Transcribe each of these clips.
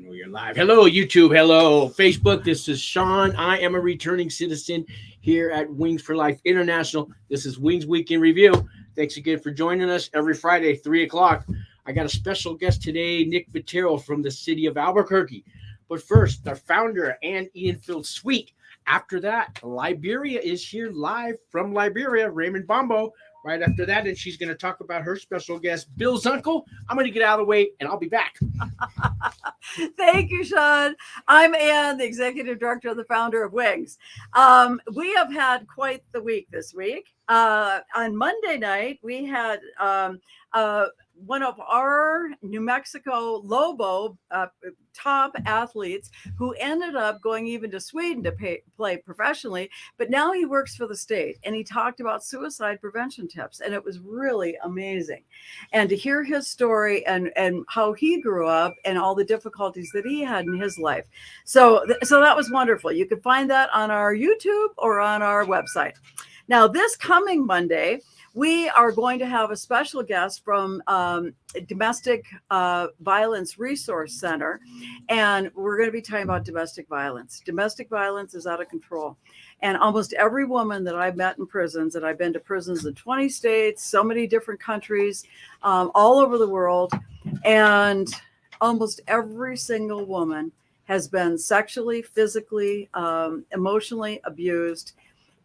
We're live. Hello, YouTube. Hello, Facebook. This is Sean. I am a returning citizen here at Wings for Life International. This is Wings Week in Review. Thanks again for joining us every Friday, 3 o'clock. I got a special guest today, Nick Vattero from the city of Albuquerque. But first, the founder and Edenfield Suite. After that, Liberia is here live from Liberia, Raymond Bombo. Right after that, and she's going to talk about her special guest, Bill's uncle. I'm going to get out of the way, and I'll be back. Thank you, Sean. I'm Ann, the executive director and the founder of Wings. We have had quite the week this week. On Monday night, we had one of our New Mexico Lobo top athletes who ended up going even to Sweden to play professionally, but now he works for the state, and he talked about suicide prevention tips, and it was really amazing. And to hear his story and how he grew up and all the difficulties that he had in his life. So that was wonderful. You can find that on our YouTube or on our website. Now, this coming Monday, we are going to have a special guest from Domestic Violence Resource Center, and we're going to be talking about domestic violence. Domestic violence is out of control. And almost every woman that I've met in prisons, and I've been to prisons in 20 states, so many different countries, all over the world, and almost every single woman has been sexually, physically, emotionally abused.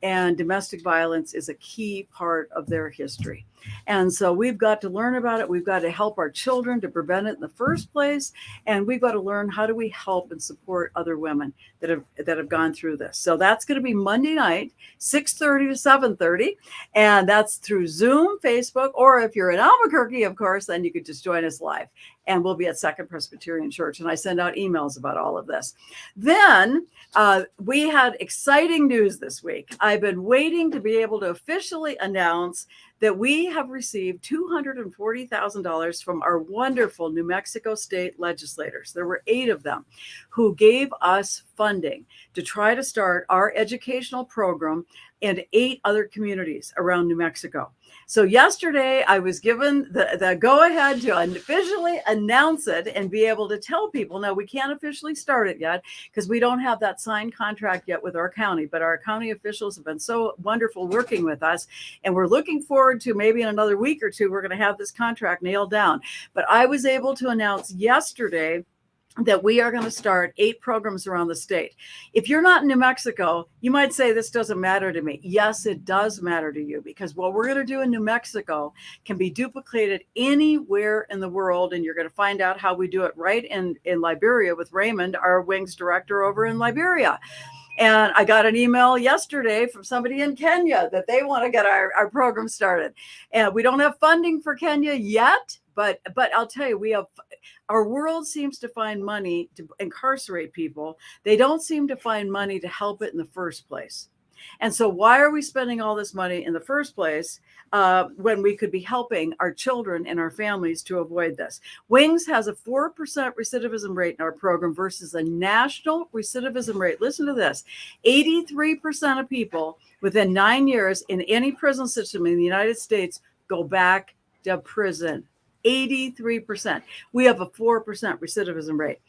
And domestic violence is a key part of their history. And so we've got to learn about it. We've got to help our children to prevent it in the first place. And we've got to learn how do we help and support other women that have gone through this. So that's going to be Monday night, 6:30 to 7:30. And that's through Zoom, Facebook, or if you're in Albuquerque, of course, then you could just join us live. And we'll be at Second Presbyterian Church. And I send out emails about all of this. Then we had exciting news this week. I've been waiting to be able to officially announce that we have received $240,000 from our wonderful New Mexico state legislators. There were 8 of them who gave us funding to try to start our educational program in 8 other communities around New Mexico. So yesterday I was given the go-ahead to officially announce it and be able to tell people. Now, we can't officially start it yet because we don't have that signed contract yet with our county, but our county officials have been so wonderful working with us, and we're looking forward to maybe in another week or two, we're going to have this contract nailed down. But I was able to announce yesterday that we are going to start 8 programs around the state. If you're not in New Mexico, you might say this doesn't matter to me. Yes, it does matter to you, because what we're going to do in New Mexico can be duplicated anywhere in the world. And you're going to find out how we do it right in Liberia with Raymond, our Wings director over in Liberia. And I got an email yesterday from somebody in Kenya that they want to get our program started. And we don't have funding for Kenya yet, but I'll tell you, our world seems to find money to incarcerate people. They don't seem to find money to help it in the first place. And so why are we spending all this money in the first place when we could be helping our children and our families to avoid this? Wings has a 4% recidivism rate in our program versus a national recidivism rate. Listen to this. 83% of people within 9 years in any prison system in the United States go back to prison. 83%. We have a 4% recidivism rate.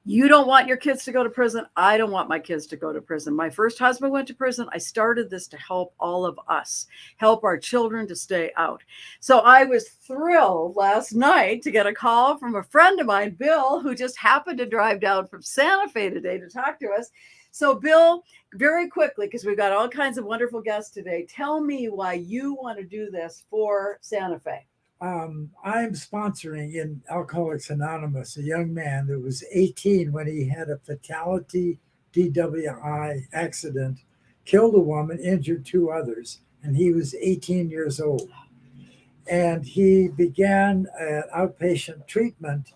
You don't want your kids to go to prison. I don't want my kids to go to prison. My first husband went to prison. I started this to help all of us, help our children to stay out. So I was thrilled last night to get a call from a friend of mine, Bill, who just happened to drive down from Santa Fe today to talk to us. So Bill, very quickly, because we've got all kinds of wonderful guests today, tell me why you want to do this for Santa Fe. I'm sponsoring in Alcoholics Anonymous a young man that was 18 when he had a fatality DWI accident, killed a woman, injured 2 others, and he was 18 years old. And he began an outpatient treatment,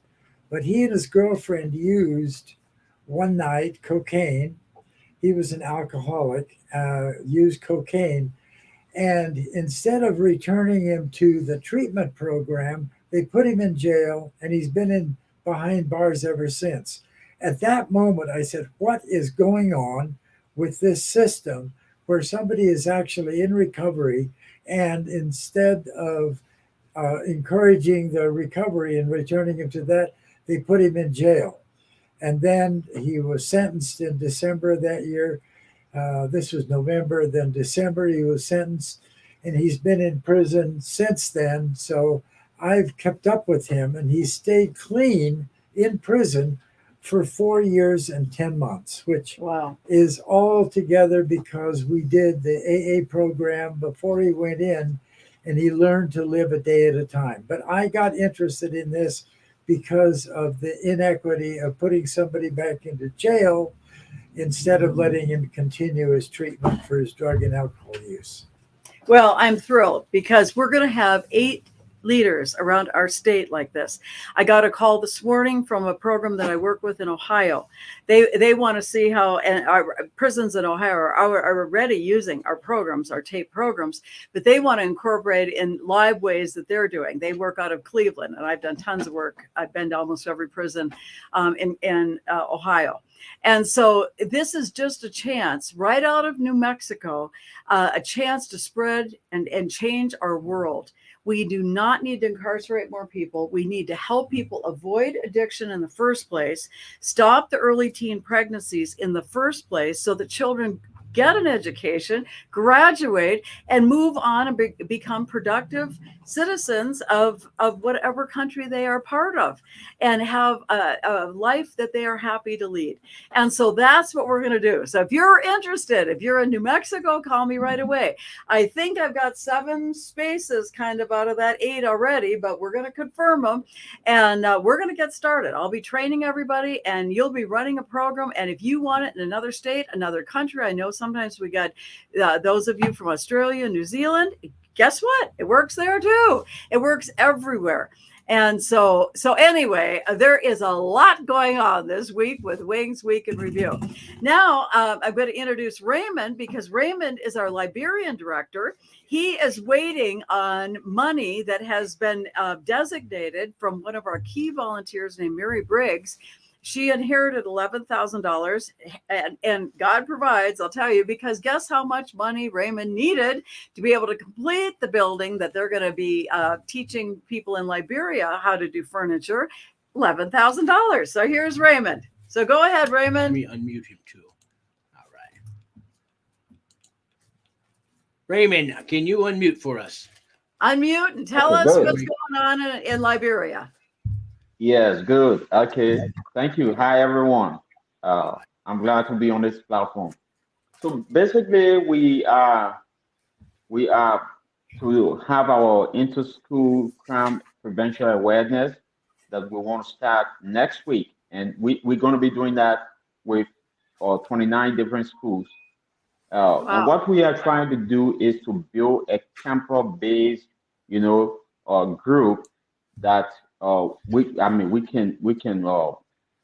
but he and his girlfriend used one night cocaine. He was an alcoholic, used cocaine. And instead of returning him to the treatment program, they put him in jail, and he's been behind bars ever since. At that moment, I said, what is going on with this system where somebody is actually in recovery, and instead of encouraging the recovery and returning him to that, they put him in jail? And then he was sentenced in December of that year. This was November, then December he was sentenced, and he's been in prison since then. So I've kept up with him, and he stayed clean in prison for 4 years and 10 months, which Wow. is all together because we did the AA program before he went in, and he learned to live a day at a time. But I got interested in this because of the inequity of putting somebody back into jail instead of letting him continue his treatment for his drug and alcohol use. Well, I'm thrilled because we're going to have 8 leaders around our state like this. I got a call this morning from a program that I work with in Ohio. They want to see how, and our prisons in Ohio are already using our programs, our TAPE programs, but they want to incorporate in live ways that they're doing. They work out of Cleveland, and I've done tons of work. I've been to almost every prison in Ohio. And so this is just a chance right out of New Mexico, a chance to spread and change our world. We do not need to incarcerate more people. We need to help people avoid addiction in the first place, stop the early teen pregnancies in the first place so that children get an education, graduate, and move on and become productive citizens of whatever country they are part of, and have a life that they are happy to lead. And so that's what we're going to do. So if you're interested, if you're in New Mexico, call me right away. I think I've got 7 spaces kind of out of that 8 already, but we're going to confirm them, and we're going to get started. I'll be training everybody, and you'll be running a program. And if you want it in another state, another country, I know sometimes we got those of you from Australia, New Zealand. Guess what? It works there too. It works everywhere. And so anyway, there is a lot going on this week with Wings Week in Review. Now, I'm going to introduce Raymond, because Raymond is our Liberian director. He is waiting on money that has been designated from one of our key volunteers named Mary Briggs. She inherited $11,000, and God provides, I'll tell you, because guess how much money Raymond needed to be able to complete the building that they're going to be teaching people in Liberia how to do furniture? $11,000. So here's Raymond. So go ahead, Raymond. Let me unmute him too. All right. Raymond, can you unmute for us? Unmute and tell us what's going on in Liberia. Yes, good. Okay. Thank you. Hi, everyone. I'm glad to be on this platform. So basically, we are to have our inter-school crime prevention awareness that we want to start next week. And we're going to be doing that with 29 different schools. Wow. And what we are trying to do is to build a campus-based, group that we can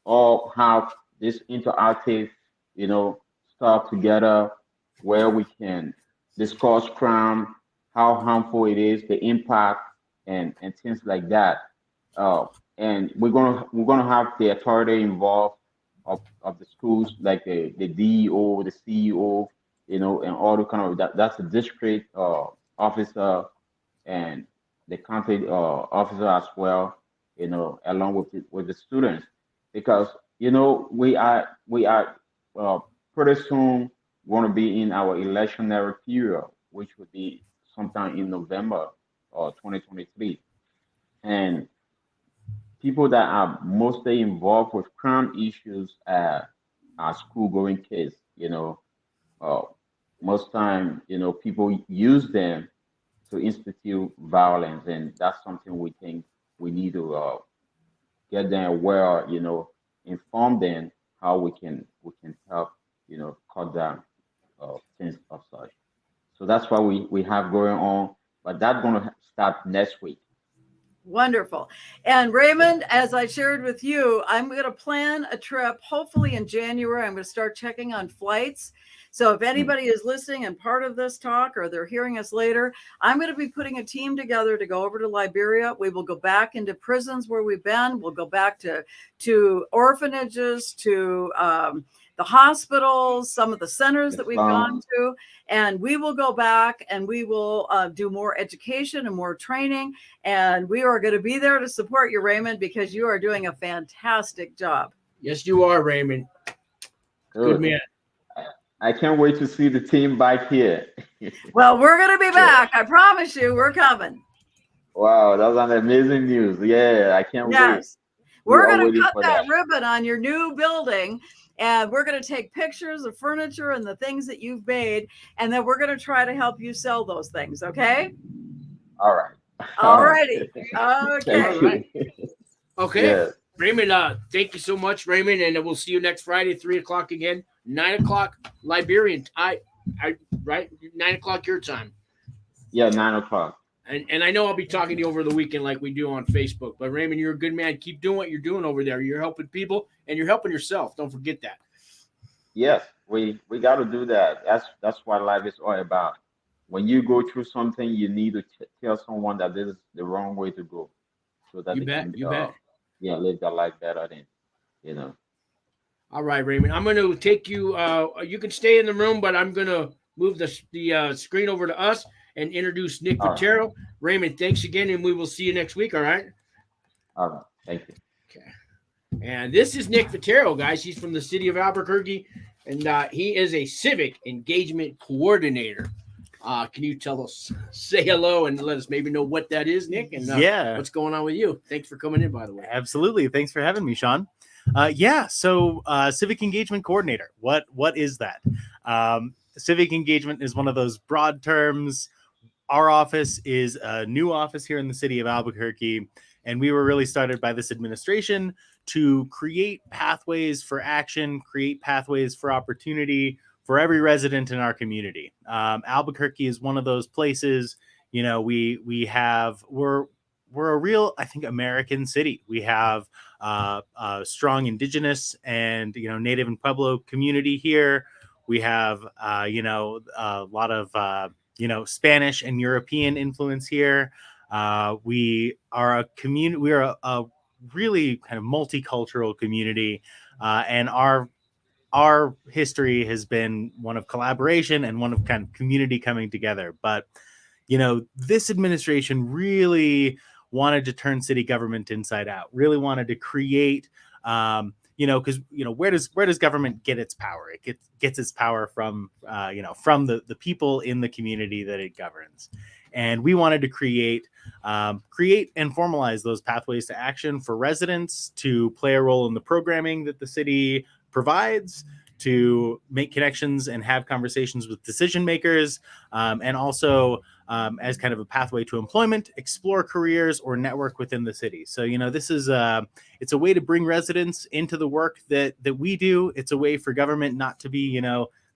all have this interactive, stuff together where we can discuss crime, how harmful it is, the impact, and things like that. And we're gonna have the authority involved of the schools, like the DEO, the CEO, and all the kind of that's the district officer and the county officer as well, along with the students, because we are pretty soon going to be in our electionary period, which would be sometime in November 2023, and people that are mostly involved with crime issues are school-going kids. Most time, people use them to institute violence, and that's something we think we need to get them aware, inform them how we can help, cut down things of such. So that's what we have going on, but that's going to start next week. Wonderful. And Raymond, as I shared with you, I'm going to plan a trip, hopefully in January. I'm going to start checking on flights. So if anybody is listening and part of this talk, or they're hearing us later, I'm going to be putting a team together to go over to Liberia. We will go back into prisons where we've been. We'll go back to orphanages, to the hospitals, some of the centers that we've gone to, and we will go back and we will do more education and more training. And we are going to be there to support you, Raymond, because you are doing a fantastic job. Yes, you are, Raymond. Good man. I can't wait to see the team back here. Well, we're going to be back. I promise you, we're coming. Wow, that's an amazing news. Yeah, I can't wait. Yes. We're all going to waiting cut for that ribbon on your new building, and we're going to take pictures of furniture and the things that you've made, and then we're going to try to help you sell those things, okay? All right. All righty. Thank Okay. you. Okay. Yeah. Raymond, thank you so much, Raymond, and we'll see you next Friday, 3 o'clock again, 9 o'clock Liberian. Right? 9 o'clock your time. Yeah, 9 o'clock. And I know I'll be talking to you over the weekend like we do on Facebook. But Raymond, you're a good man. Keep doing what you're doing over there. You're helping people and you're helping yourself. Don't forget that. Yes, we got to do that. That's what life is all about. When you go through something, you need to tell someone that this is the wrong way to go, so that You they bet. can, You bet. live their life better than. All right, Raymond. I'm going to take you. You can stay in the room, but I'm going to move the screen over to us and introduce Nick Vattero. Right. Raymond, thanks again, and we will see you next week. All right. All right. Thank you. Okay. And this is Nick Vattero, guys. He's from the city of Albuquerque, and he is a Civic Engagement Coordinator. Can you say hello and let us maybe know what that is, Nick, and what's going on with you? Thanks for coming in, by the way. Absolutely. Thanks for having me, Sean. So Civic Engagement Coordinator. What is that? Civic engagement is one of those broad terms. Our office is a new office here in the city of Albuquerque, and we were really started by this administration to create pathways for action, create pathways for opportunity for every resident in our community. Albuquerque is one of those places, we're a real, I think, American city. We have a strong indigenous and, Native and Pueblo community here. We have, a lot of, Spanish and European influence here. We are a community. We are a really kind of multicultural community, and our history has been one of collaboration and one of kind of community coming together. But, this administration really wanted to turn city government inside out, really wanted to create, because, where does government get its power? It gets its power from, from the people in the community that it governs. And we wanted to create and formalize those pathways to action for residents to play a role in the programming that the city provides, to make connections and have conversations with decision makers, and also as kind of a pathway to employment, explore careers, or network within the city. So, this is it's a way to bring residents into the work that we do. It's a way for government not to be,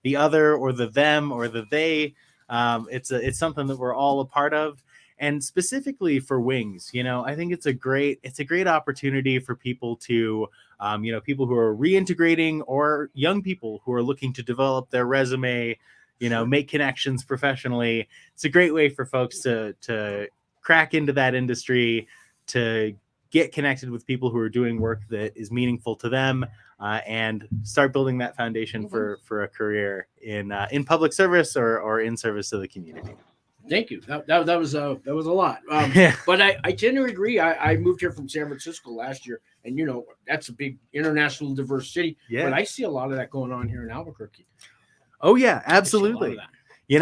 the other or the them or the they. It's something that we're all a part of. And specifically for Wings, I think it's a great opportunity for people to, people who are reintegrating or young people who are looking to develop their resume, make connections professionally. It's a great way for folks to crack into that industry, to get connected with people who are doing work that is meaningful to them, and start building that foundation for a career in public service or in service to the community. Thank you. That was a lot. But I tend to agree. I moved here from San Francisco last year, and that's a big international diverse city. Yeah. But I see a lot of that going on here in Albuquerque. Oh yeah, absolutely. We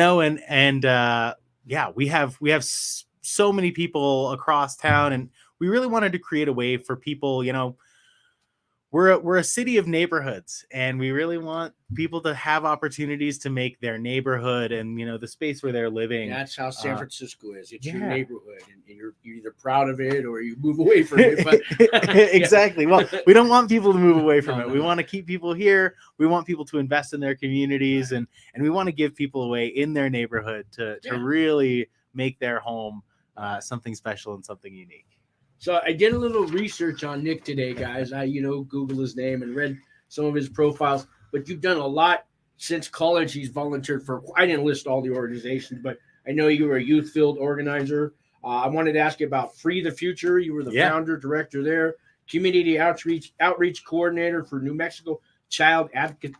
have so many people across town, and we really wanted to create a way for people. We're a city of neighborhoods, and we really want people to have opportunities to make their neighborhood and the space where they're living. That's how San Francisco is. It's your neighborhood, and you're either proud of it or you move away from it. But exactly. Well, we don't want people to move away from it. We want to keep people here. We want people to invest in their communities, and we want to give people a way in their neighborhood to really make their home something special and something unique. So I did a little research on Nick today, guys. I, Googled his name and read some of his profiles. But you've done a lot since college. He's volunteered for, I didn't list all the organizations, but I know you were a youth field organizer. I wanted to ask you about Free the Future. You were the founder, director there. Community outreach coordinator for New Mexico Child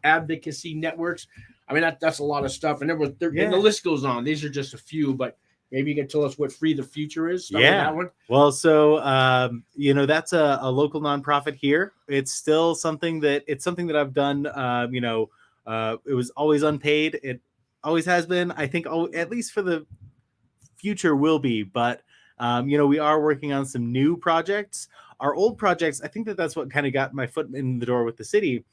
Advocacy Networks. I mean, that's a lot of stuff. And and the list goes on. These are just a few, but Maybe you can tell us what Free the Future is. Start with Yeah. that one. Well, so that's a local nonprofit here. It's still something that I've done. It was always unpaid. It always has been. I think at least for the future will be. But we are working on some new projects. Our old projects, I think that's what kind of got my foot in the door with the city.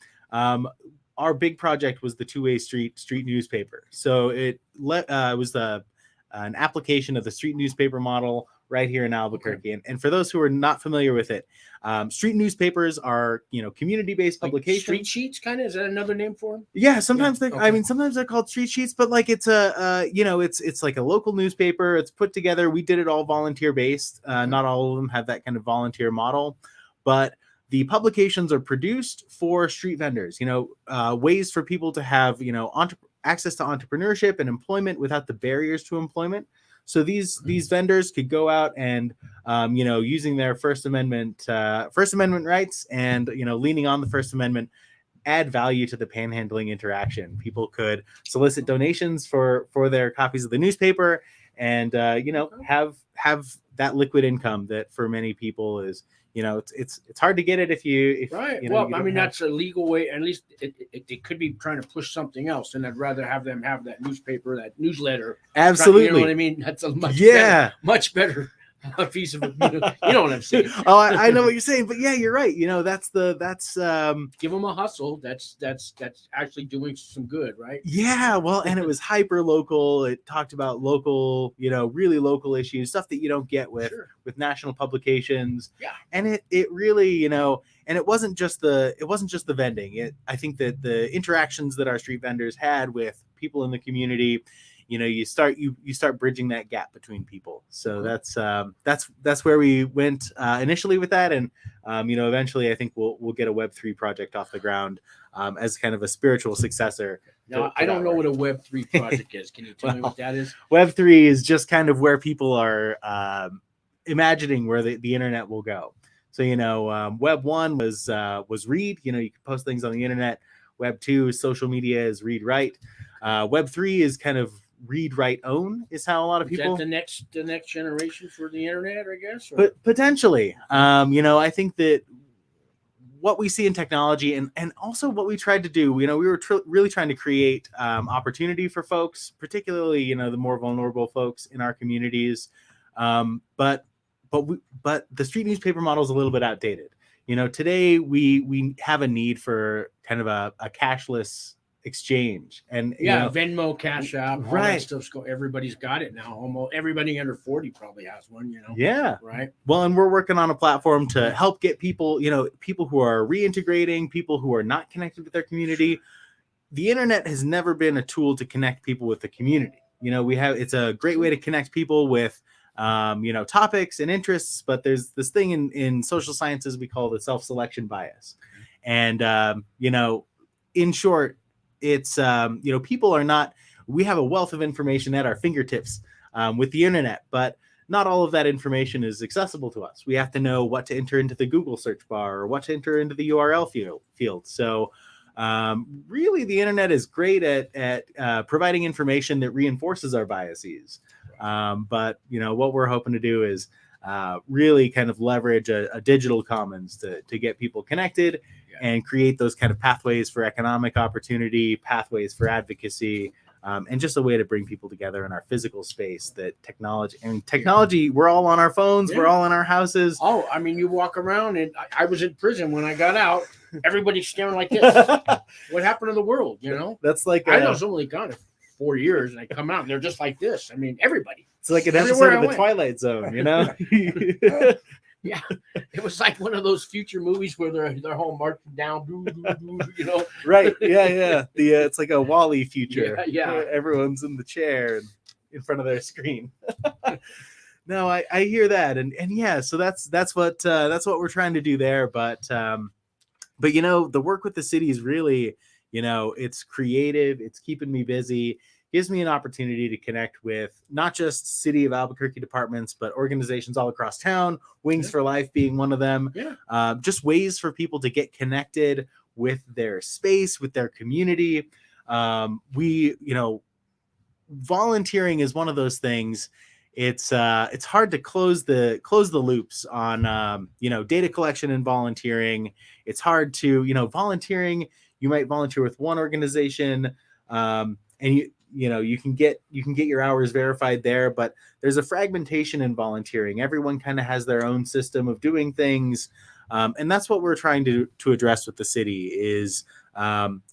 Our big project was the two-way street newspaper. So it was an application of the street newspaper model right here in Albuquerque. Okay. And for those who are not familiar with it, street newspapers are, community-based publications. Street sheets, kind of? Is that another name for them? Yeah, sometimes sometimes they're called street sheets, but like it's it's like a local newspaper. It's put together. We did it all volunteer-based. Not all of them have that kind of volunteer model, but the publications are produced for street vendors, ways for people to have, access to entrepreneurship and employment without the barriers to employment. So these vendors could go out and, using their First Amendment rights and, leaning on the First Amendment, add value to the panhandling interaction. People could solicit donations for their copies of the newspaper and, have that liquid income that for many people is, it's hard to get it if you right. That's a legal way. At least it could be trying to push something else, and I'd rather have them have that newspaper, that newsletter. Absolutely, you know what I mean. That's a much better a piece of you know what I'm saying. Oh, I know what you're saying, but yeah, you're right. That's give them a hustle. That's actually doing some good, right? Yeah, well, and it was hyper local. It talked about local, really local issues, stuff that you don't get with national publications. Yeah, and it really, and it wasn't just the vending. I think that the interactions that our street vendors had with people in the community, you start bridging that gap between people. So that's where we went initially with that, and eventually I think we'll get a Web3 project off the ground as kind of a spiritual successor. Now, I don't know what a Web3 project is. Can you tell me what that is? Web3 is just kind of where people are imagining where the internet will go. So Web 1 was read. You could post things on the internet. Web 2 is social media, is read write. Web 3 is kind of read write own, is how a lot of people. Is that the next generation for the internet, I guess? But potentially, I think that what we see in technology and also what we tried to do, we were really trying to create opportunity for folks, particularly the more vulnerable folks in our communities. But the street newspaper model is a little bit outdated. Today we have a need for kind of a cashless exchange, and Venmo, Cash App, all right? That stuff's everybody's got it now. Almost everybody under 40 probably has one. Yeah, right. Well, and we're working on a platform to help get people, people who are reintegrating, people who are not connected with their community. The internet has never been a tool to connect people with the community. It's a great way to connect people with topics and interests, but there's this thing in social sciences we call the self-selection bias. And in short, it's people are not, we have a wealth of information at our fingertips with the internet, but not all of that information is accessible to us. We have to know what to enter into the Google search bar or what to enter into the URL field. So really the internet is great at providing information that reinforces our biases. But what we're hoping to do is really kind of leverage a digital commons to get people connected and create those kind of pathways for economic opportunity, pathways for advocacy, and just a way to bring people together in our physical space. That technology, we're all on our phones, we're all in our houses. Oh, you walk around, and I was in prison when I got out. Everybody's staring like this. What happened to the world? That's like I was only gone 4 years, and I come out, and they're just like this. Everybody. It's like an episode of the Twilight Zone, Yeah, it was like one of those future movies where they're all marching down, Right? Yeah. It's like a Wall-E future. Yeah. Everyone's in the chair and in front of their screen. No, I hear that, and yeah. So that's what we're trying to do there. But the work with the city is really, it's creative. It's keeping me busy. Gives me an opportunity to connect with not just City of Albuquerque departments, but organizations all across town, Wings for Life being one of them. Yeah. Just ways for people to get connected with their space, with their community. Volunteering is one of those things. it's hard to close the loops on data collection and volunteering. It's hard to volunteering. You might volunteer with one organization, and you can get your hours verified there, but there's a fragmentation in volunteering. Everyone kind of has their own system of doing things, and that's what we're trying to address with the city is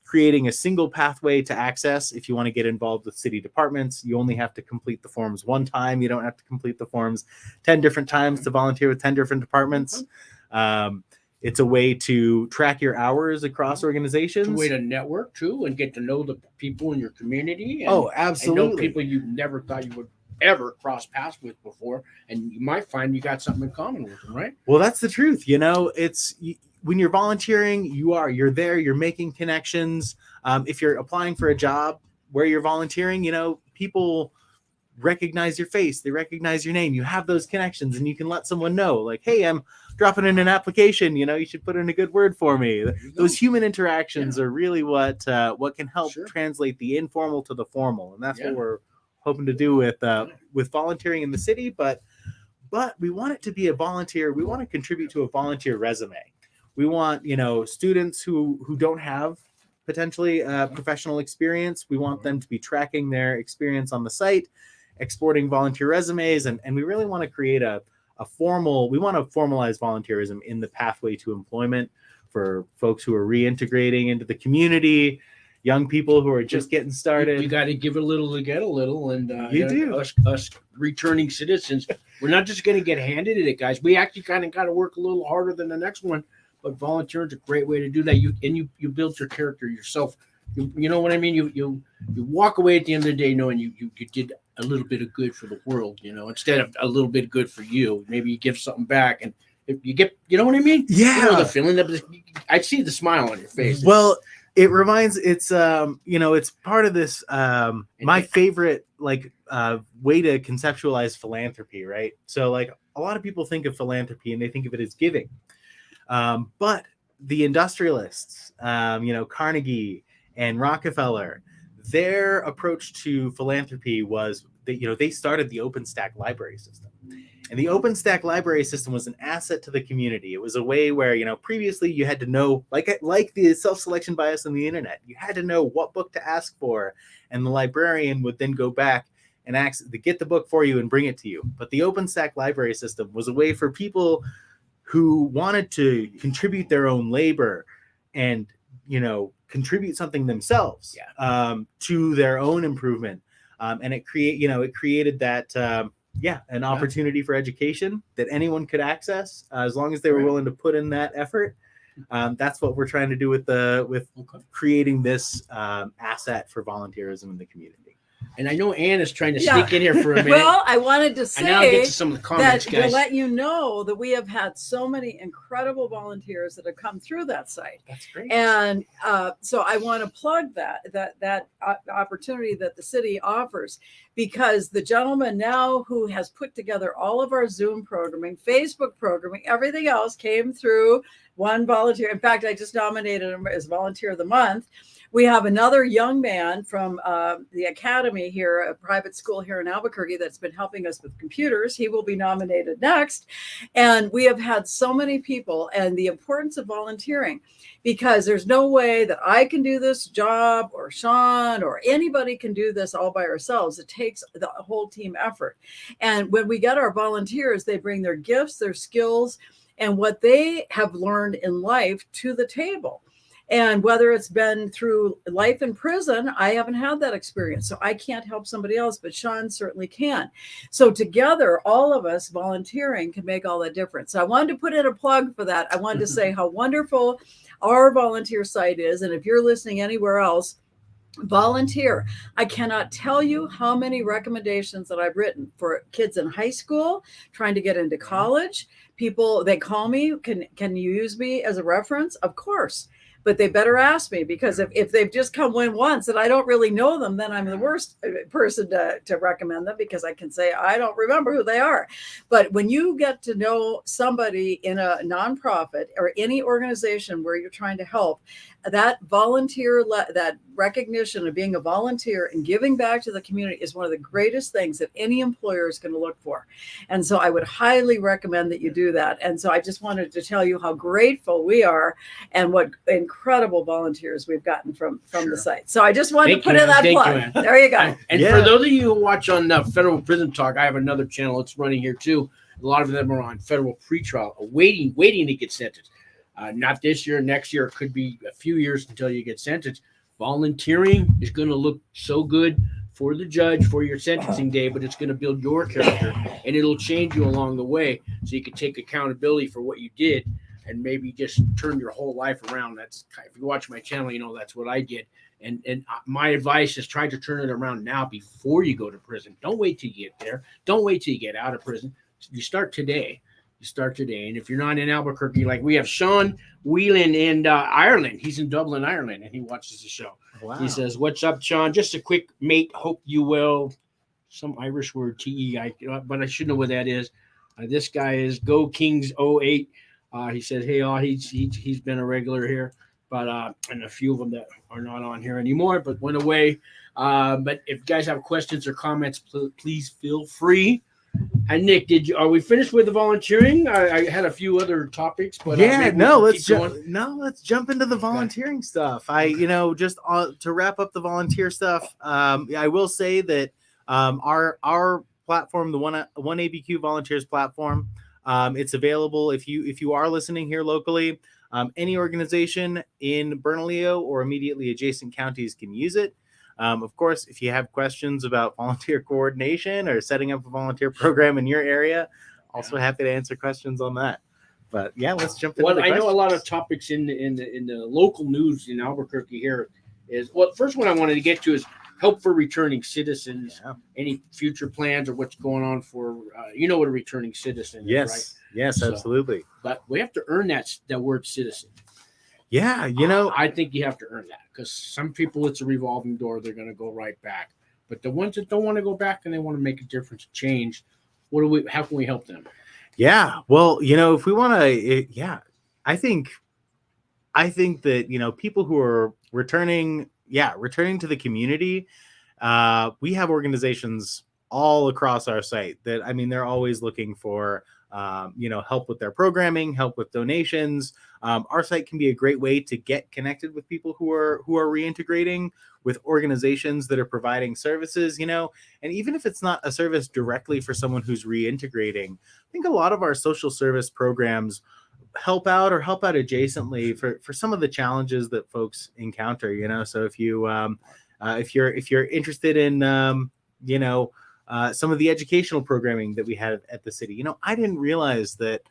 creating a single pathway to access. If you want to get involved with city departments, you only have to complete the forms one time. You don't have to complete the forms 10 different times to volunteer with 10 different departments. It's a way to track your hours across organizations. It's a way to network too and get to know the people in your community. And, oh, absolutely. And know people you never thought you would ever cross paths with before, and you might find you got something in common with them, right? Well, that's the truth. It's when you're volunteering, you're there, you're making connections. If you're applying for a job where you're volunteering, people recognize your face, they recognize your name, you have those connections, and you can let someone know, like, hey, I'm dropping in an application, you should put in a good word for me. Those human interactions are really what can help translate the informal to the formal, and that's what we're hoping to do with volunteering in the city. But we want it to be a volunteer. We want to contribute to a volunteer resume. We want students who don't have potentially professional experience. We want them to be tracking their experience on the site, exporting volunteer resumes, and we really want to create we want to formalize volunteerism in the pathway to employment for folks who are reintegrating into the community, young people who are just getting started. You got to give a little to get a little, and you do. Us returning citizens, we're not just going to get handed it, guys. We actually kind of got to work a little harder than the next one. But volunteering is a great way to do that. You build your character yourself. You know what I mean? You walk away at the end of the day knowing you did a little bit of good for the world, instead of a little bit of good for you. Maybe you give something back, and if you get, you know what I mean? Yeah. The feeling that I see the smile on your face. Well, it reminds it's part of this my favorite way to conceptualize philanthropy, right? So like a lot of people think of philanthropy and they think of it as giving. But the industrialists, Carnegie and Rockefeller, their approach to philanthropy was that, they started the OpenStack library system. And the OpenStack library system was an asset to the community. It was a way where, previously you had to know, like the self-selection bias on the internet, you had to know what book to ask for. And the librarian would then go back and get the book for you and bring it to you. But the OpenStack library system was a way for people who wanted to contribute their own labor and, contribute something themselves to their own improvement. And it created that, an opportunity for education that anyone could access as long as they were willing to put in that effort. That's what we're trying to do with creating this asset for volunteerism in the community. And I know Ann is trying to sneak in here for a minute. Well, I wanted to say and now I'll get to some of the comments, that guys. to let you know that we have had so many incredible volunteers that have come through that site. That's great. And so I want to plug that opportunity that the city offers, because the gentleman now who has put together all of our Zoom programming, Facebook programming, everything else came through one volunteer. In fact, I just nominated him as Volunteer of the Month. We have another young man from the academy here, a private school here in Albuquerque, that's been helping us with computers. He will be nominated next. And we have had so many people, and the importance of volunteering, because there's no way that I can do this job, or Sean, or anybody can do this all by ourselves. It takes the whole team effort. And when we get our volunteers, they bring their gifts, their skills, and what they have learned in life to the table. And whether it's been through life in prison, I haven't had that experience, so I can't help somebody else, but Sean certainly can. So together, all of us volunteering can make all that difference. So I wanted to put in a plug for that. I wanted to say how wonderful our volunteer site is. And if you're listening anywhere else, volunteer. I cannot tell you how many recommendations that I've written for kids in high school trying to get into college. People, they call me, can you use me as a reference? Of course. but they better ask me, because if they've just come in once and I don't really know them, then I'm the worst person to recommend them, because I can say I don't remember who they are. But when you get to know somebody in a nonprofit or any organization where you're trying to help, that volunteer, that recognition of being a volunteer and giving back to the community is one of the greatest things that any employer is going to look for. And so I would highly recommend that you do that. And so I just wanted to tell you how grateful we are and what incredible volunteers we've gotten from Sure. the site. So I just wanted Thank to put you, in man. that Thank you, plug. man. There you go. And Yeah. for those of you who watch on Federal Prison Talk, I have another channel. It's running here too. A lot of them are on federal pretrial, waiting to get sentenced. Not this year, next year. It could be a few years until you get sentenced. Volunteering is going to look so good for the judge for your sentencing day, but it's going to build your character, and it'll change you along the way, so you can take accountability for what you did and maybe just turn your whole life around. That's, if you watch my channel, you know that's what I did. And my advice is try to turn it around now before you go to prison. Don't wait till you get there. Don't wait till you get out of prison. You start today. And if you're not in Albuquerque, like we have Sean Whelan in Ireland. He's in Dublin, Ireland, and he watches the show. Wow. He says, "What's up, Sean? Just a quick mate. Hope you will." Some Irish word, TEI, but I should know what that is. This guy is Go Kings 08. He says, "Hey, all." He's been a regular here, but and a few of them that are not on here anymore, but went away. But if you guys have questions or comments, please feel free. And Nick, are we finished with the volunteering? I had a few other topics, but yeah, no, let's jump into the volunteering stuff. Just to wrap up the volunteer stuff. I will say that our platform, the one ABQ Volunteers platform, it's available if you are listening here locally. Any organization in Bernalillo or immediately adjacent counties can use it. Of course, if you have questions about volunteer coordination or setting up a volunteer program in your area, also happy to answer questions on that. But yeah, let's jump into the I questions. know a lot of topics in the local news in Albuquerque here is, well, first one I wanted to get to is help for returning citizens. Yeah. Any future plans or what's going on for what a returning citizen is, right? Yes, So, absolutely. But we have to earn that word citizen. Yeah, I think you have to earn that, because some people, it's a revolving door. They're going to go right back. But the ones that don't want to go back and they want to make a difference, change, how can we help them? Yeah, well, if we want to, I think that, people who are returning to the community, we have organizations all across our site that, they're always looking for, help with their programming, help with donations. Our site can be a great way to get connected with people who are reintegrating, with organizations that are providing services, and even if it's not a service directly for someone who's reintegrating, I think a lot of our social service programs help out adjacently for some of the challenges that folks encounter. So if you're interested in some of the educational programming that we had at the city, I didn't realize that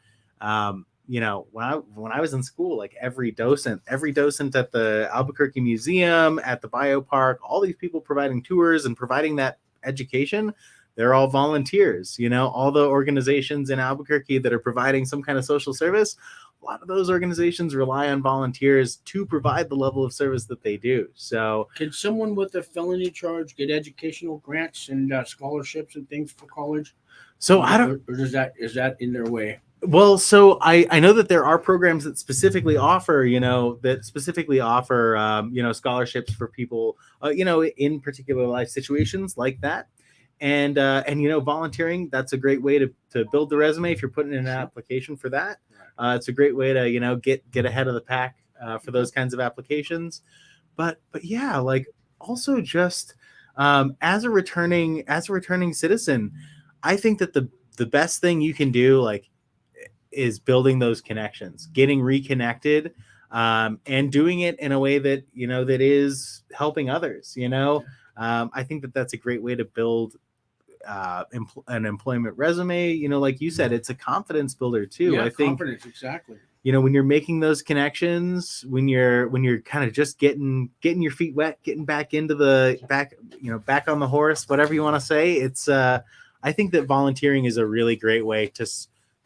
when I was in school, like every docent at the Albuquerque Museum, at the Biopark, all these people providing tours and providing that education, they're all volunteers. All the organizations in Albuquerque that are providing some kind of social service, a lot of those organizations rely on volunteers to provide the level of service that they do. So can someone with a felony charge get educational grants and scholarships and things for college? So I don't, or is that in their way? Well, so I know that there are programs that specifically offer, scholarships for people, in particular life situations like that. And volunteering, that's a great way to build the resume. If you're putting in an application for that, it's a great way to get ahead of the pack for those kinds of applications. But yeah, like also just as a returning citizen, I think that the best thing you can do, is building those connections, getting reconnected, and doing it in a way that, that is helping others. I think that that's a great way to build an employment resume. Like you said, it's a confidence builder too. Yeah, I think confidence, exactly. When you're making those connections, when you're kind of just getting your feet wet, getting back into back on the horse, whatever you want to say, it's I think that volunteering is a really great way to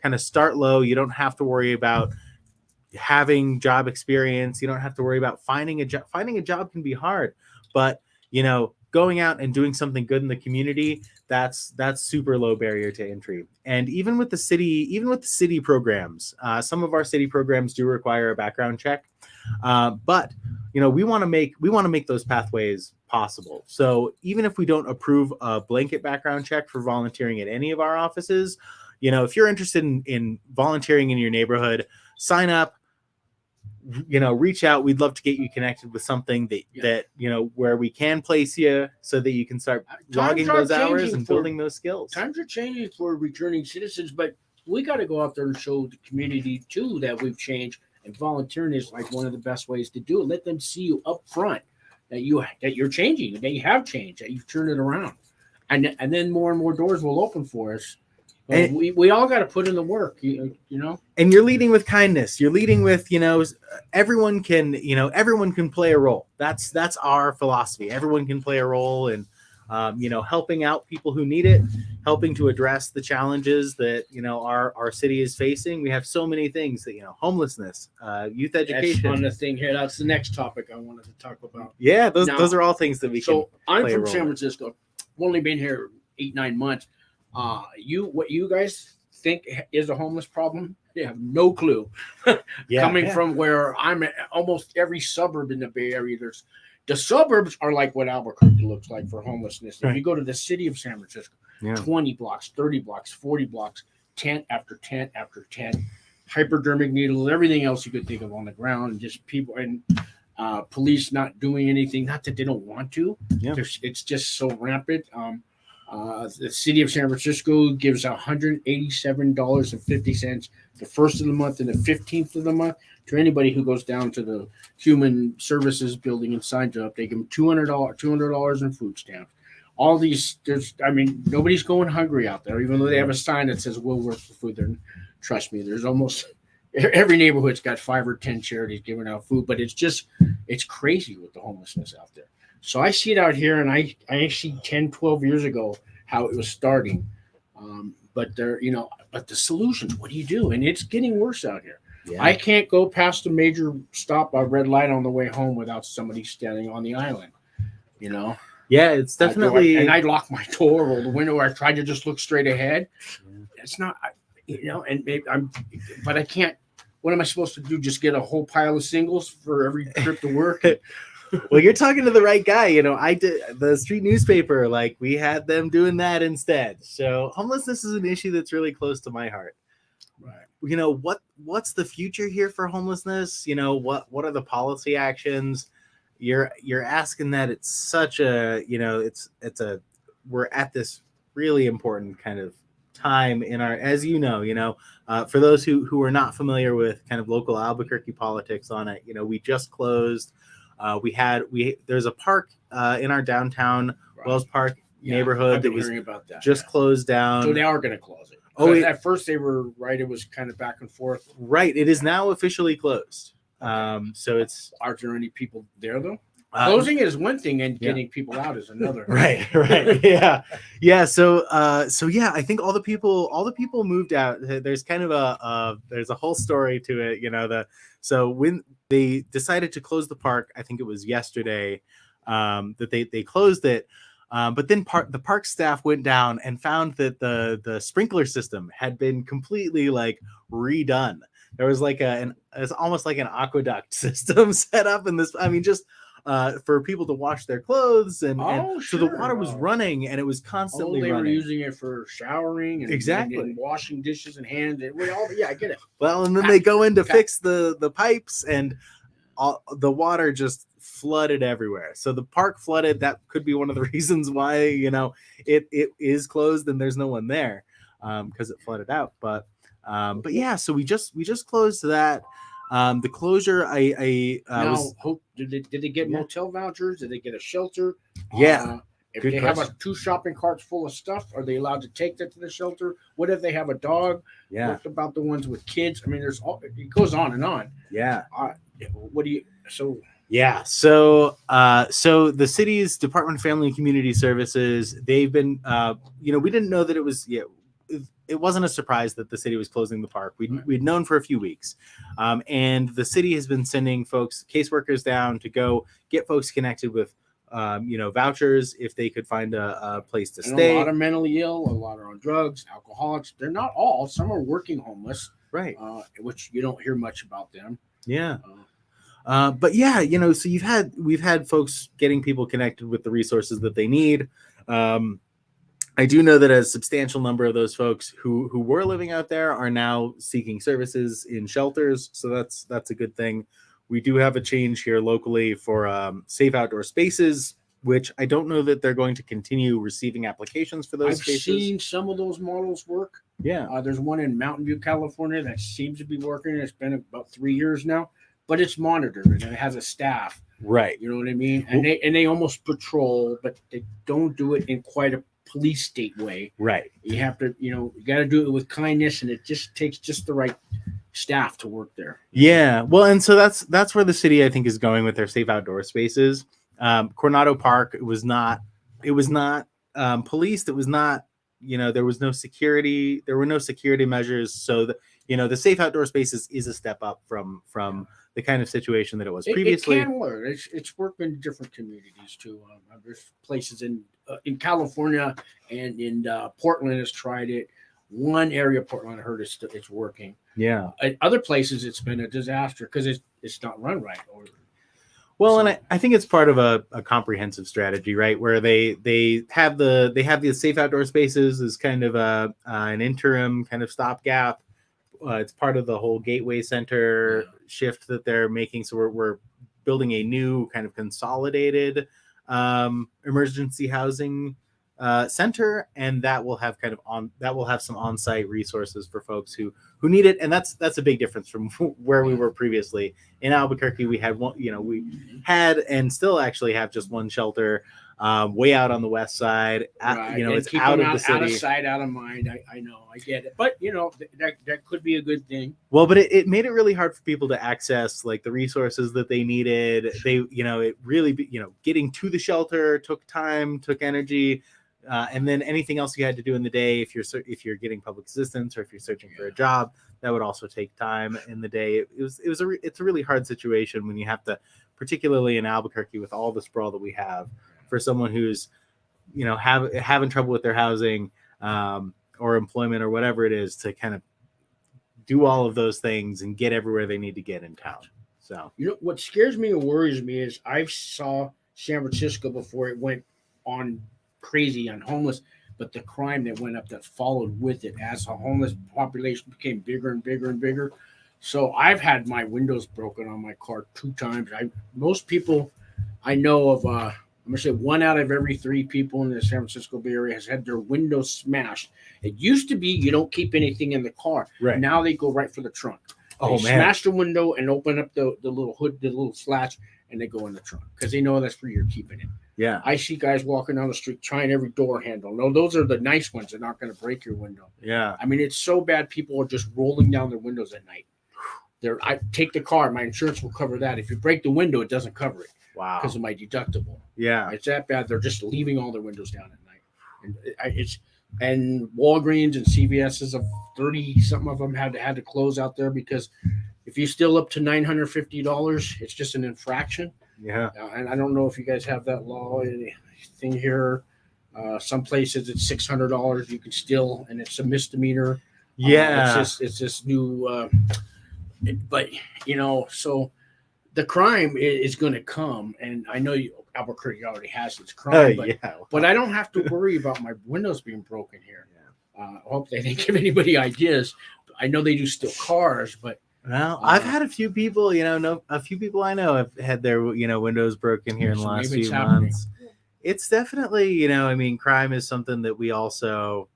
kind of start low. You don't have to worry about having job experience. You don't have to worry about finding a job. Finding a job can be hard, but going out and doing something good in the community, that's super low barrier to entry. And even with the city programs, some of our city programs do require a background check, but we want to make those pathways possible. So even if we don't approve a blanket background check for volunteering at any of our offices, if you're interested in volunteering in your neighborhood, sign up. Reach out. We'd love to get you connected with something that where we can place you so that you can start logging those hours and building those skills. Times are changing for returning citizens, but we got to go out there and show the community too that we've changed, and volunteering is like one of the best ways to do it. Let them see you up front that you're changing, that you have changed, that you've turned it around, and then more and more doors will open for us. And we all got to put in the work, And you're leading with kindness. You're leading with, everyone can play a role. That's our philosophy. Everyone can play a role in, helping out people who need it, helping to address the challenges that, our city is facing. We have so many things that, homelessness, youth education. That's on the thing here. That's the next topic I wanted to talk about. Yeah, those are all things that we can. So I'm from San Francisco. I've only been here 8-9 months. What you guys think is a homeless problem? You have no clue. Coming from where I'm at, almost every suburb in the Bay Area, the suburbs are like what Albuquerque looks like for homelessness. If you go to the city of San Francisco, 20 blocks, 30 blocks, 40 blocks, tent after tent after tent, hypodermic needles, everything else you could think of on the ground, and just people and police not doing anything. Not that they don't want to. It's just so rampant. The city of San Francisco gives $187.50 the first of the month and the 15th of the month to anybody who goes down to the Human Services building and signs up. They give them $200 in food stamps. All these, nobody's going hungry out there, even though they have a sign that says we'll work for food. Trust me, there's almost every neighborhood's got 5 or 10 charities giving out food, but it's crazy with the homelessness out there. So I see it out here, and I see 10, 12 years ago how it was starting. But the solutions, what do you do? And it's getting worse out here. Yeah. I can't go past a major stop, a red light on the way home without somebody standing on the island, Yeah, it's definitely. And I lock my door or the window, or I try to just look straight ahead. It's not, and maybe but I can't. What am I supposed to do? Just get a whole pile of singles for every trip to work? Well, you're talking to the right guy. I did the street newspaper, we had them doing that instead. So homelessness is an issue that's really close to my heart. Right. What's the future here for homelessness? What are the policy actions? You're asking that. It's such a, we're at this really important kind of time in our, as for those who are not familiar with kind of local Albuquerque politics on it, we just closed. There's a park in our downtown Wells Park neighborhood that was just closed down. So they are going to close it. At first they were right. It was kind of back and forth. Right. It is now officially closed. So it's. Are there any people there though? Closing it is one thing, and getting people out is another. Right. Yeah. So I think all the people moved out. There's kind of there's a whole story to it. So when they decided to close the park, I think it was yesterday, that they closed it. But then the park staff went down and found that the sprinkler system had been completely redone. There was it's almost like an aqueduct system set up in this. Just for people to wash their clothes, and so the water was running, and it was constantly they running. Were using it for showering and, and washing dishes and hands. I get it. Well, and then they go in to fix the pipes, and the water just flooded everywhere. So the park flooded. That could be one of the reasons why it is closed and there's no one there, because it flooded out. But yeah, so we just closed that. The closure, did they get motel vouchers? Did they get a shelter? Yeah. If they have 2 shopping carts full of stuff, are they allowed to take that to the shelter? What if they have a dog? Yeah. What about the ones with kids? It goes on and on. Yeah. Yeah. So the city's Department of Family and Community Services, they've been, we didn't know that it was, it wasn't a surprise that the city was closing the park. We'd known for a few weeks, and the city has been sending caseworkers down to go get folks connected with vouchers if they could find a place to stay. A lot of mentally ill, a lot are on drugs, alcoholics. They're not all. Some are working homeless, right? Which you don't hear much about them. Yeah. But yeah, so we've had folks getting people connected with the resources that they need. I do know that a substantial number of those folks who were living out there are now seeking services in shelters. So that's a good thing. We do have a change here locally for safe outdoor spaces, which I don't know that they're going to continue receiving applications for those spaces. I've seen some of those models work. Yeah. There's one in Mountain View, California that seems to be working. It's been about 3 years now, but it's monitored and it has a staff. Right. You know what I mean? And they almost patrol, but they don't do it in quite a police state way. Right. You have to, you got to do it with kindness, and it just takes just the right staff to work there. Yeah. Well, and so that's where the city, I think, is going with their safe outdoor spaces. Coronado Park, it was not policed. It was not, there was no security. There were no security measures. So the safe outdoor spaces is a step up from the kind of situation that it was previously. It can work. It's worked in different communities too. There's places in California and in Portland has tried it. One area of Portland, I heard it's working. Yeah. At other places, it's been a disaster because it's not run right. And I think it's part of a comprehensive strategy, right? Where they have the safe outdoor spaces as kind of an interim kind of stopgap. It's part of the whole Gateway Center shift that they're making. So we're building a new kind of consolidated emergency housing center, and that will have some on-site resources for folks who need it. And that's a big difference from where we were previously. In Albuquerque, we had one, we had and still actually have just one shelter way out on the west side. It's out of the city. Out of sight, out of mind. I know, I get it. But that could be a good thing. Well, but it made it really hard for people to access like the resources that they needed. It really, getting to the shelter took time, took energy. And then anything else you had to do in the day, if you're getting public assistance or if you're searching for a job, that would also take time in the day. It's a really hard situation when you have to, particularly in Albuquerque with all the sprawl that we have, for someone who's, having trouble with their housing or employment or whatever it is, to kind of do all of those things and get everywhere they need to get in town. So what scares me and worries me is I saw San Francisco before it went on crazy on homeless, but the crime that went up that followed with it as the homeless population became bigger and bigger and bigger. So I've had my windows broken on my car 2 times. Most people I know of, I'm gonna say 1 out of every 3 people in the San Francisco Bay Area has had their windows smashed. It used to be you don't keep anything in the car. Right. Now they go right for the trunk. Oh, they man. Smash the window and open up the little hood, the little slatch, and they go in the trunk because they know that's where you're keeping it. Yeah. I see guys walking down the street trying every door handle. No, those are the nice ones. They're not going to break your window. Yeah. I mean, it's so bad. People are just rolling down their windows at night. I take the car. My insurance will cover that. If you break the window, it doesn't cover it. Wow. Because of my deductible. Yeah. It's that bad. They're just leaving all their windows down at night. And Walgreens and CVS's of 30 something of them had to close out there because if you're still up to $950, it's just an infraction. Yeah. And I don't know if you guys have that law thing here. Some places it's $600. You can still, and it's a misdemeanor. Yeah. It's this new, but so the crime is going to come, and I know Albuquerque already has its crime, but I don't have to worry about my windows being broken here. I hope they didn't give anybody ideas. I know they do steal cars, but. Well, I've had a few people, a few people I know have had their, windows broken here in the last few months. It's definitely, crime is something that we also,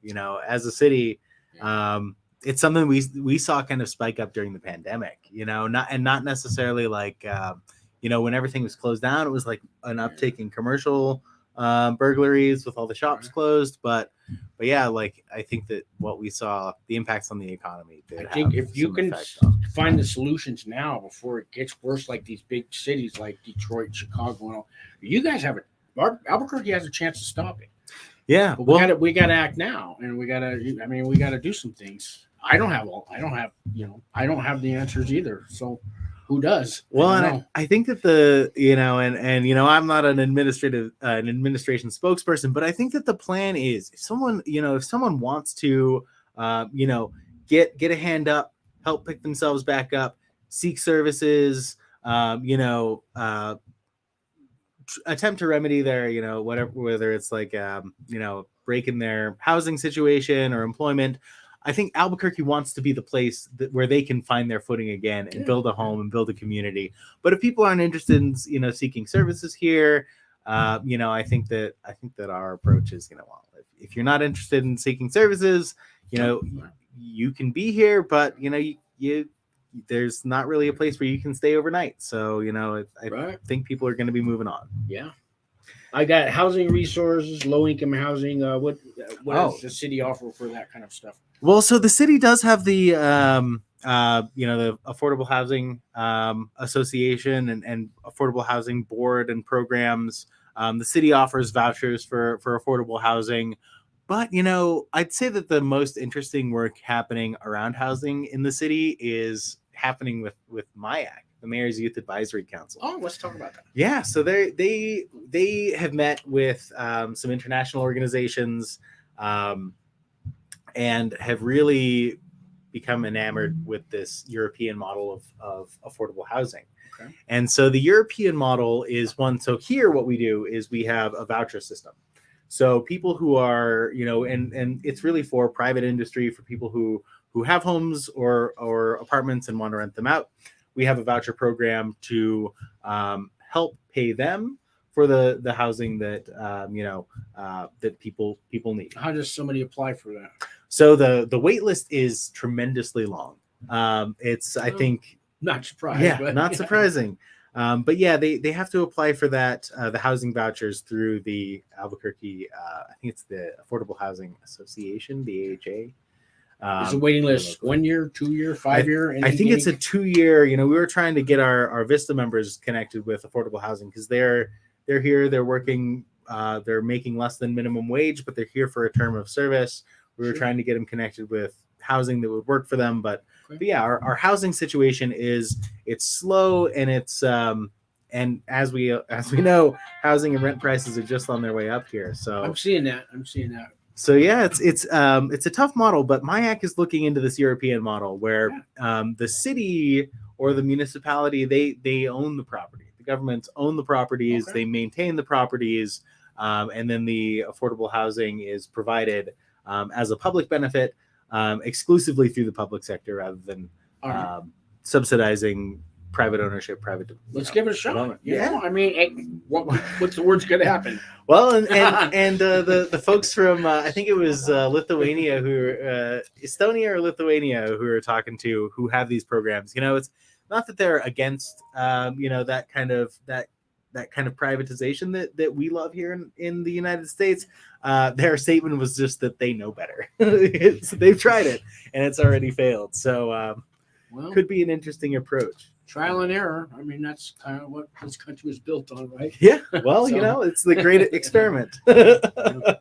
as a city, it's something we saw kind of spike up during the pandemic, not necessarily like, when everything was closed down, it was like an uptick in commercial burglaries with all the shops closed, but yeah, like I think that what we saw, the impacts on the economy. I think if you can find the solutions now before it gets worse, like these big cities like Detroit, Chicago, and all, you guys have Albuquerque has a chance to stop it. Yeah. But Well, we gotta act now, and we gotta do some things. I don't have the answers either. So who does? well, I and don't know. I think that I'm not an administration spokesperson, but I think that the plan is if someone wants to, get a hand up, help pick themselves back up, seek services, attempt to remedy their, whatever, whether it's like, breaking their housing situation or employment. I think Albuquerque wants to be the place where they can find their footing again and build a home and build a community. But if people aren't interested in, seeking services here, I think that our approach is, if you're not interested in seeking services, you can be here, but you there's not really a place where you can stay overnight. So, I think people are going to be moving on. Yeah. I got housing resources, low income housing. What does the city offer for that kind of stuff? Well, so the city does have the the Affordable Housing Association and Affordable Housing Board and programs. The city offers vouchers for affordable housing. But, I'd say that the most interesting work happening around housing in the city is happening with MIAC, the Mayor's Youth Advisory Council. Oh, let's talk about that. Yeah, so they have met with some international organizations and have really become enamored with this European model of affordable housing. Okay. And so the European model is one. So here what we do is we have a voucher system. So people who are, and it's really for private industry, for people who have homes or apartments and want to rent them out. We have a voucher program to help pay them for the housing that that people need. How does somebody apply for that? So the wait list is tremendously long. It's I think not surprised. Yeah, but, not surprising. But yeah, they have to apply for that the housing vouchers through the Albuquerque. I think it's the Affordable Housing Association, the AHA. There's a waiting list, 1 year, 2 year, 5 year. I think it's a 2 year. We were trying to get our Vista members connected with affordable housing because they're here, they're working, they're making less than minimum wage, but they're here for a term of service. We were trying to get them connected with housing that would work for them, but yeah, our housing situation it's slow and it's and as we know, housing and rent prices are just on their way up here. So I'm seeing that. So yeah, it's a tough model, but MIAC is looking into this European model where the city or the municipality they own the property. The governments own the properties, they maintain the properties, and then the affordable housing is provided as a public benefit exclusively through the public sector rather than subsidizing private ownership, Let's give it a shot. Yeah. I mean, what's the worst going to happen? Well, and the folks from I think it was Lithuania Estonia or Lithuania who were talking to who have these programs. It's not that they're against that kind of privatization that we love here in the United States. Their statement was just that they know better. They've tried it and it's already failed. So could be an interesting approach. Trial and error. I mean, that's kind of what this country was built on, right? Yeah. Well, it's the great experiment. The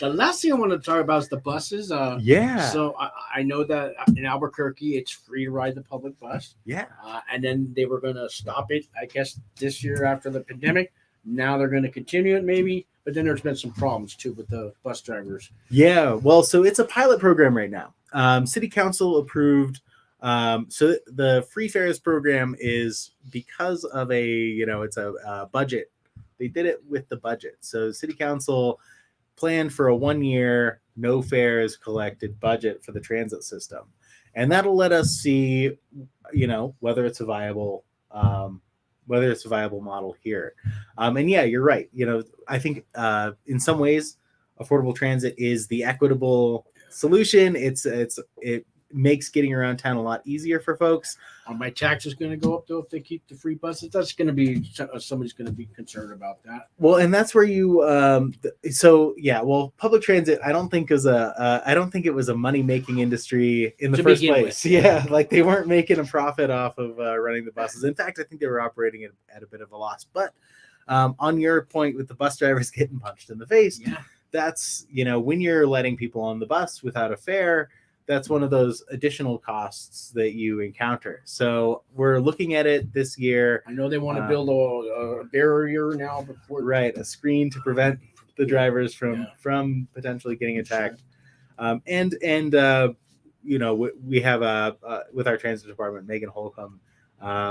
last thing I want to talk about is the buses. So I know that in Albuquerque, it's free to ride the public bus. Yeah. And then they were going to stop it, I guess, this year after the pandemic. Now they're going to continue it maybe. But then there's been some problems, too, with the bus drivers. Yeah. Well, so it's a pilot program right now. City Council approved. So the free fares program is because of it's a budget. They did it with the budget. So City Council planned for a 1 year, no fares collected budget for the transit system. And that'll let us see, whether it's a viable model here. And yeah, you're right. I think in some ways, affordable transit is the equitable solution. It makes getting around town a lot easier for folks. Are my taxes going to go up though if they keep the free buses? That's going to be somebody's going to be concerned about that. Well, and that's where you. So yeah, well, public transit. I don't think it was a money making industry in the first place. Yeah, like they weren't making a profit off of running the buses. In fact, I think they were operating at a bit of a loss. But on your point with the bus drivers getting punched in the face. Yeah. that's, when you're letting people on the bus without a fare, that's one of those additional costs that you encounter. So we're looking at it this year. I know they want to build a barrier now before. Right, a screen to prevent the drivers from potentially getting attacked. We have with our transit department, Megan Holcomb,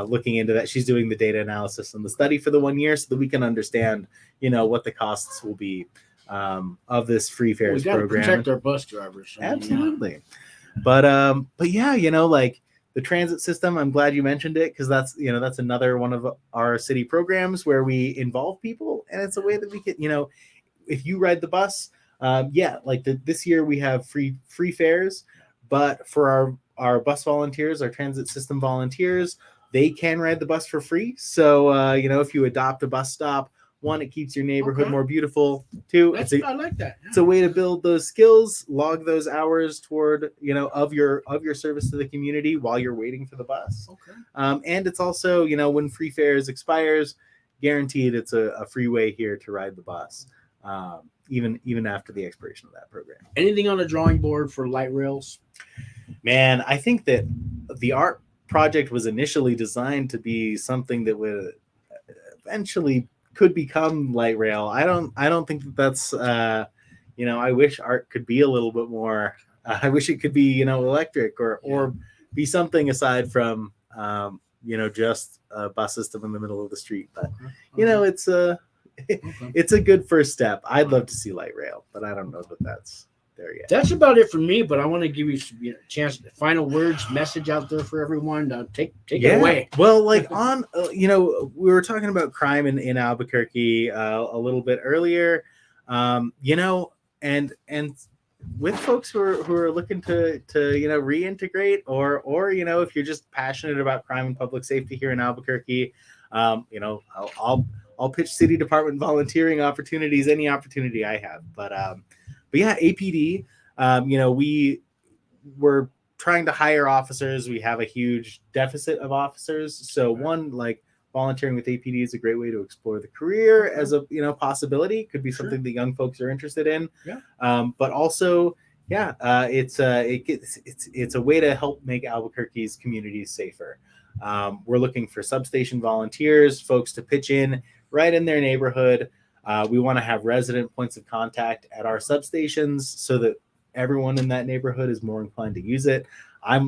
looking into that. She's doing the data analysis and the study for the 1 year so that we can understand, what the costs will be of this free fares program. We got to protect our bus drivers. Absolutely. But yeah, like the transit system, I'm glad you mentioned it, because that's another one of our city programs where we involve people, and it's a way that we can, if you ride the bus, this year we have free fares, but for our bus volunteers, our transit system volunteers, they can ride the bus for free. So if you adopt a bus stop, one, it keeps your neighborhood more beautiful. Two, I like that. It's a way to build those skills, log those hours toward, of your service to the community while you're waiting for the bus. Okay. And it's also, when free fares expires, guaranteed it's a free way here to ride the bus, even after the expiration of that program. Anything on the drawing board for light rails? Man, I think that the art project was initially designed to be something that would eventually could become light rail. I don't think that's I wish art could be a little bit more. I wish it could be electric or be something aside from just a bus system in the middle of the street. But it's a good first step. I'd love to see light rail, but I don't know that that's there yet. That's about it for me. But I want to give you some chance, final words, message out there for everyone. Take it away. Well, we were talking about crime in Albuquerque a little bit earlier, and with folks who are looking to reintegrate or if you're just passionate about crime and public safety here in Albuquerque, I'll pitch city department volunteering opportunities, any opportunity I have. But yeah, APD, we were trying to hire officers. We have a huge deficit of officers. So volunteering with APD is a great way to explore the career as a possibility. Could be something that young folks are interested in. Yeah. But also, it's a way to help make Albuquerque's communities safer. We're looking for substation volunteers, folks to pitch in right in their neighborhood. We want to have resident points of contact at our substations so that everyone in that neighborhood is more inclined to use it. I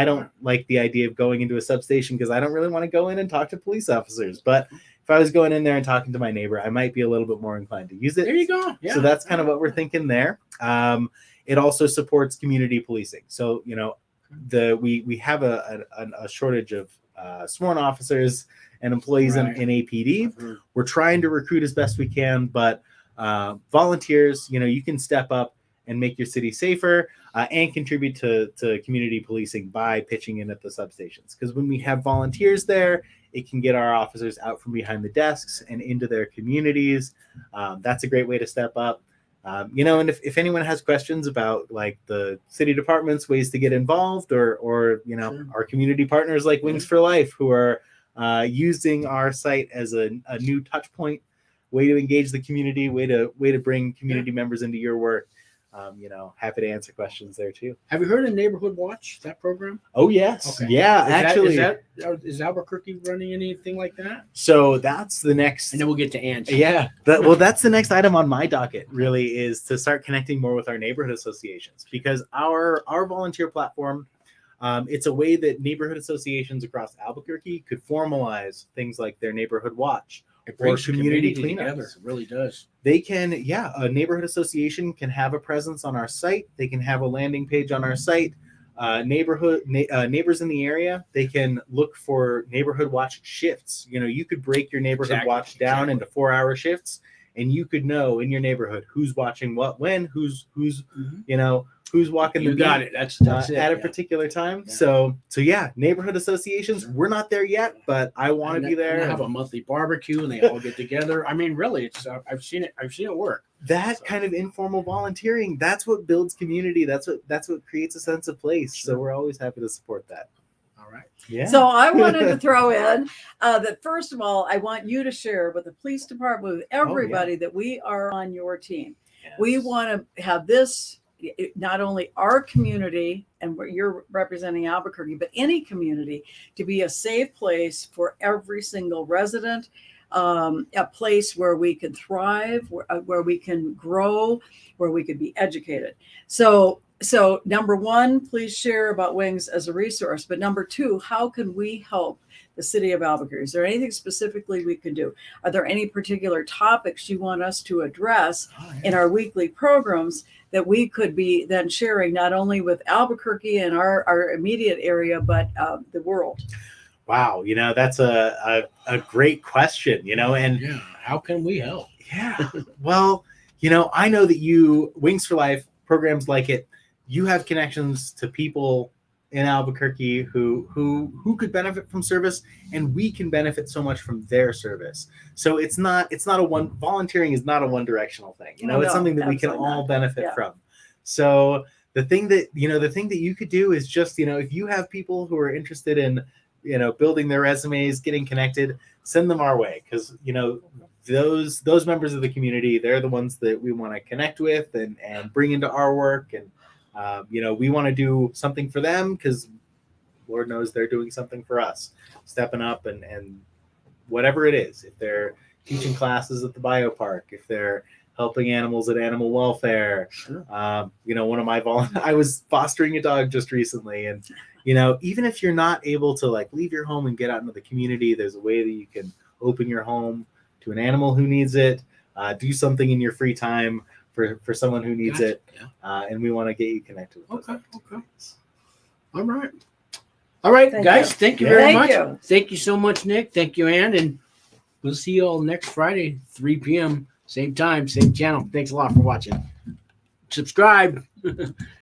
don't like the idea of going into a substation because I don't really want to go in and talk to police officers. But if I was going in there and talking to my neighbor, I might be a little bit more inclined to use it. There you go. Yeah. So that's kind of what we're thinking there. It also supports community policing. So, we have a shortage of sworn officers and employees in APD. We're trying to recruit as best we can, but volunteers, you can step up and make your city safer and contribute to community policing by pitching in at the substations. Because when we have volunteers there, it can get our officers out from behind the desks and into their communities. That's a great way to step up. And if anyone has questions about the city department's ways to get involved or our community partners like Wings for Life who are using our site as a new touch point, way to engage the community, way to bring community members into your work. Happy to answer questions there too. Have you heard of Neighborhood Watch, that program? Oh yes. Okay. Yeah, is Albuquerque running anything like that? So that's the next, and then we'll get to Angie. Yeah. That's the next item on my docket really, is to start connecting more with our neighborhood associations, because our volunteer platform, it's a way that neighborhood associations across Albuquerque could formalize things like their Neighborhood Watch. It brings community together. It really does. They can, a neighborhood association can have a presence on our site. They can have a landing page on our site. Neighbors in the area, they can look for Neighborhood Watch shifts. You could break your Neighborhood Watch down into 4-hour shifts, and you could know in your neighborhood who's watching what, when, who's who's walking the beat. You got it. That's it, at a particular time. Yeah. So neighborhood associations, we're not there yet, but I want to be there. They have a monthly barbecue and they all get together. I mean, really, it's I've seen it work. That kind of informal volunteering, that's what builds community. That's what creates a sense of place. Sure. So we're always happy to support that. All right. Yeah. So I wanted to throw in that first of all, I want you to share with the police department, with everybody, that we are on your team. We want to have this, not only our community and where you're representing Albuquerque, but any community, to be a safe place for every single resident, a place where we can thrive, where we can grow, where we could be educated. So number one, please share about Wings as a resource. But number two, how can we help the city of Albuquerque? Is there anything specifically we can do? Are there any particular topics you want us to address in our weekly programs that we could be then sharing not only with Albuquerque and our immediate area, but the world? Wow, that's a great question, and Yeah. How can we help? yeah. Well, I know that Wings for Life, programs like it, you have connections to people in Albuquerque who could benefit from service, and we can benefit so much from their service. So it's not volunteering is not a one-directional thing. It's something that we can all benefit from. So the thing that you could do is just, if you have people who are interested in, building their resumes, getting connected, send them our way, because those members of the community, they're the ones that we want to connect with and bring into our work. And we want to do something for them because Lord knows they're doing something for us, stepping up and whatever it is. If they're teaching classes at the biopark, if they're helping animals at animal welfare, Sure. One of my I was fostering a dog just recently, and even if you're not able to leave your home and get out into the community, there's a way that you can open your home to an animal who needs it, do something in your free time for someone who needs it. Yeah. And we want to get you connected with Okay. All right, guys. Thank you very much. Thank you so much, Nick. Thank you, Ann. And we'll see you all next Friday, 3 p.m. Same time, same channel. Thanks a lot for watching. Subscribe.